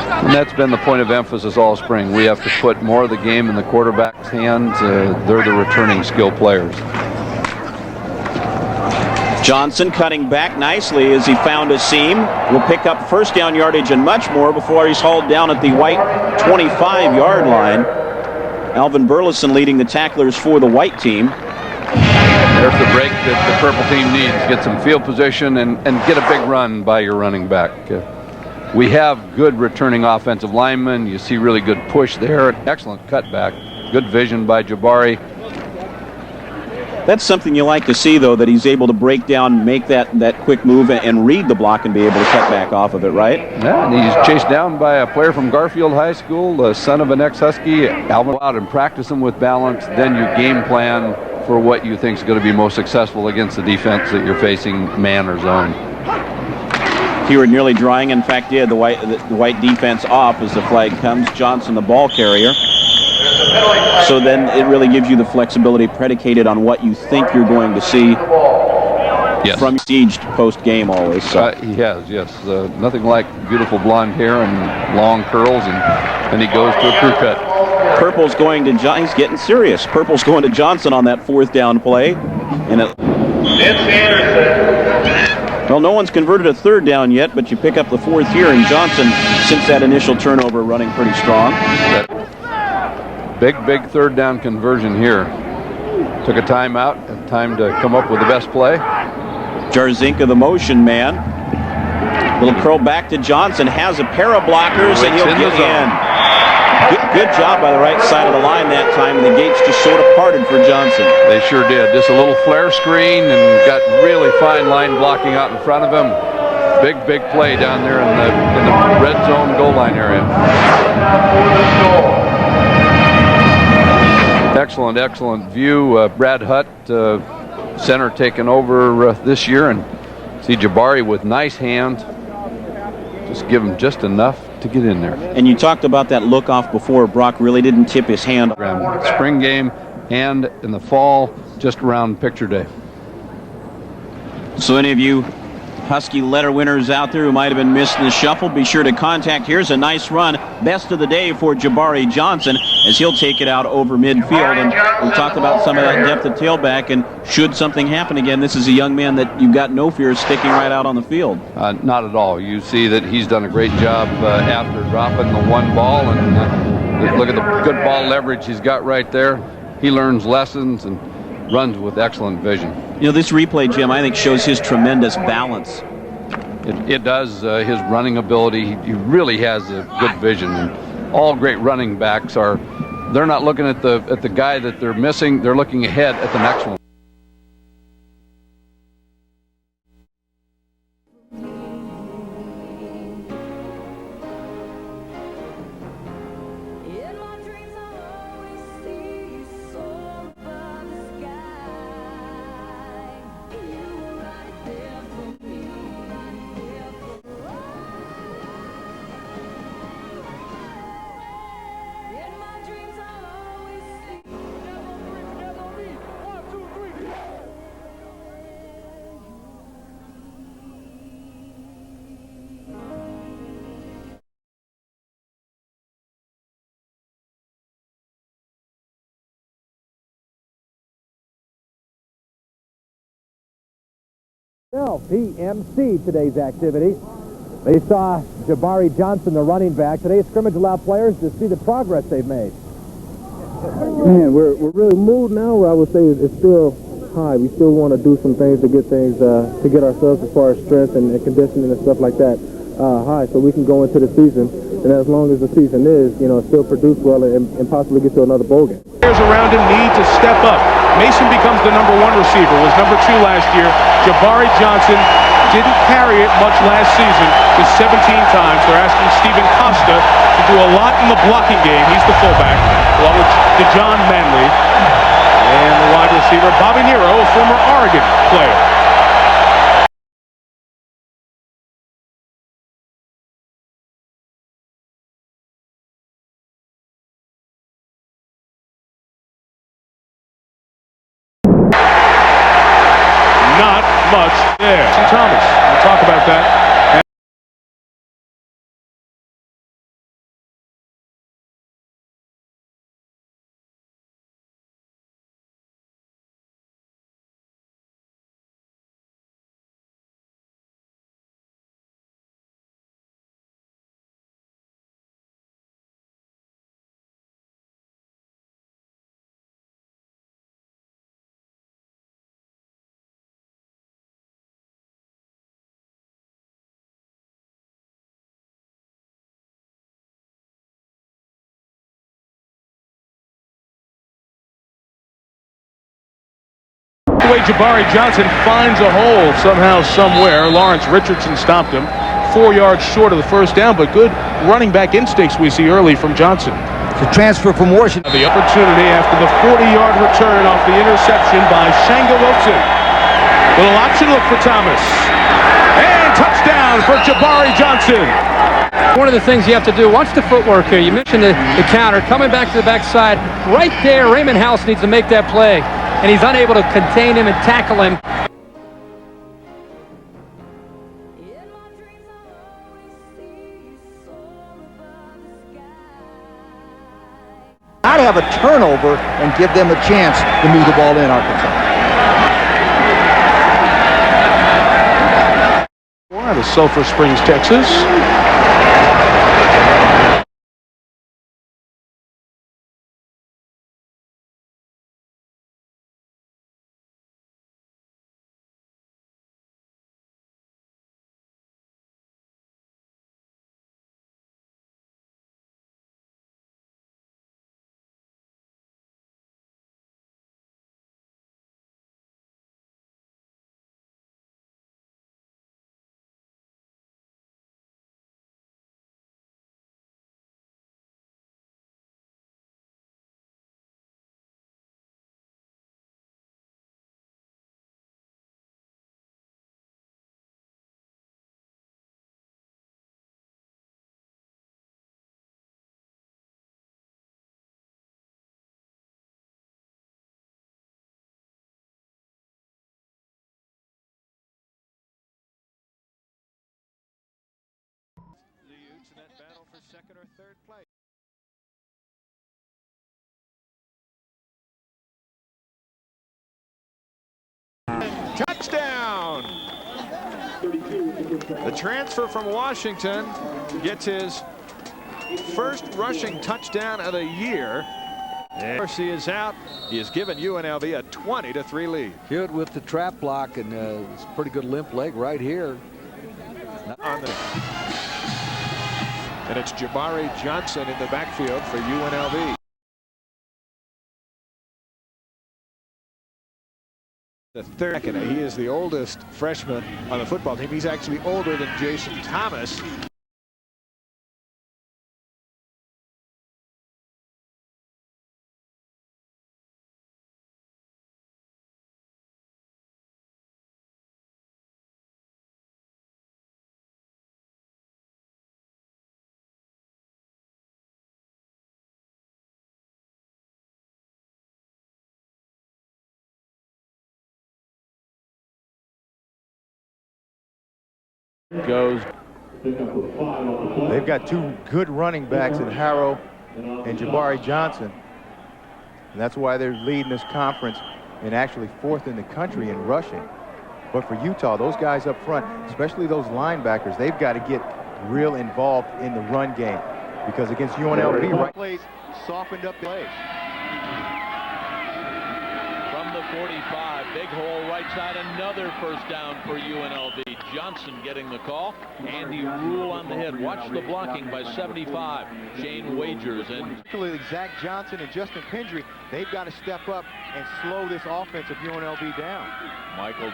And that's been the point of emphasis all spring. We have to put more of the game in the quarterback's hands. They're the returning skill players. Johnson cutting back nicely as he found a seam. Will pick up first down yardage and much more before he's hauled down at the white 25-yard line. Alvin Burleson leading the tacklers for the white team. There's the break that the purple team needs. Get some field position and get a big run by your running back. We have good returning offensive linemen. You see really good push there. Excellent cutback. Good vision by Jabari. That's something you like to see, though, that he's able to break down, make that quick move, and read the block and be able to cut back off of it, right? Yeah, and he's chased down by a player from Garfield High School, the son of an ex-Husky. Alvin, go out and practice him with balance, then you game plan for what you think is going to be most successful against the defense that you're facing, man or zone. Here nearly drying. In fact, yeah, the white defense off as the flag comes. Johnson, the ball carrier. So then it really gives you the flexibility predicated on what you think you're going to see. Yes. From sieged post-game always. So. He has, yes. Nothing like beautiful blonde hair and long curls, and he goes to a crew cut. Purple's going to he's getting serious. Purple's going to Johnson on that fourth down play. And well, no one's converted a third down yet, but you pick up the fourth here, and Johnson, since that initial turnover, running pretty strong. Big third down conversion here. Took a timeout, time to come up with the best play. Jarzinka, the motion man. Little curl back to Johnson, has a pair of blockers, and he'll get in. Good job by the right side of the line that time, and the gates just sort of parted for Johnson. They sure did. Just a little flare screen and got really fine line blocking out in front of him. Big play down there in the red zone goal line area. Excellent view. Brad Hutt, center, taken over this year, and see Jabari with nice hands. Just give him just enough to get in there. And you talked about that look off before. Brock really didn't tip his hand. Spring game and in the fall, just around picture day. So any of you Husky letter winners out there who might have been missed in the shuffle, be sure to contact. Here's a nice run. Best of the day for Jabari Johnson as he'll take it out over midfield. And we talked about some of that depth at tailback, and should something happen again, this is a young man that you've got no fear of sticking right out on the field. Not at all. You see that he's done a great job after dropping the one ball, and look at the good ball leverage he's got right there. He learns lessons and runs with excellent vision. You know, this replay, Jim, I think shows his tremendous balance. It does. His running ability. He really has a good vision. And all great running backs they're not looking at the guy that they're missing. They're looking ahead at the next one. PMC today's activity. They saw Jabari Johnson, the running back. Today's scrimmage allowed players to see the progress they've made. Man, we're really moved now. I would say it's still high. We still want to do some things to get ourselves as far as strength and conditioning and stuff like that high, so we can go into the season. And as long as the season is, still produce well and possibly get to another bowl game. Players around him need to step up. Mason becomes the #1 receiver, was #2 last year. Jabari Johnson didn't carry it much last season, with 17 times. They're asking Stephen Costa to do a lot in the blocking game. He's the fullback, along with DeJohn Manley. And the wide receiver, Bobby Nero, a former Oregon player. Not much there. Thomas, we'll talk about that. The way Jabari Johnson finds a hole somehow, somewhere. Lawrence Richardson stopped him. 4 yards short of the first down, but good running back instincts we see early from Johnson. The transfer from Washington. The opportunity after the 40-yard return off the interception by Shanga Wilson. Little option look for Thomas. And touchdown for Jabari Johnson. One of the things you have to do, watch the footwork here. You mentioned the counter, coming back to the backside. Right there, Raymond House needs to make that play. And he's unable to contain him and tackle him. Not have a turnover and give them a chance to move the ball in, Arkansas. Out of Sulphur Springs, Texas. In that battle for second or third place. Touchdown! The transfer from Washington gets his first rushing touchdown of the year. Mercy is out. He has given UNLV a 20-3 lead. Good with the trap block, and it's a pretty good limp leg right here. And it's Jabari Johnson in the backfield for UNLV. The third, he is the oldest freshman on the football team. He's actually older than Jason Thomas. Goes. They've got two good running backs in Harrow and Jabari Johnson, and that's why they're leading this conference and actually fourth in the country in rushing. But for Utah, those guys up front, especially those linebackers, they've got to get real involved in the run game, because against UNLV, right plays softened up the plays. From the 45, big hole right side, another first down for UNLV. Johnson getting the call. Andy Rule on the hit. Watch the blocking by 75. Shane Wagers, and particularly Zach Johnson and Justin Pendry, they've got to step up and slow this offense of UNLV down. Michael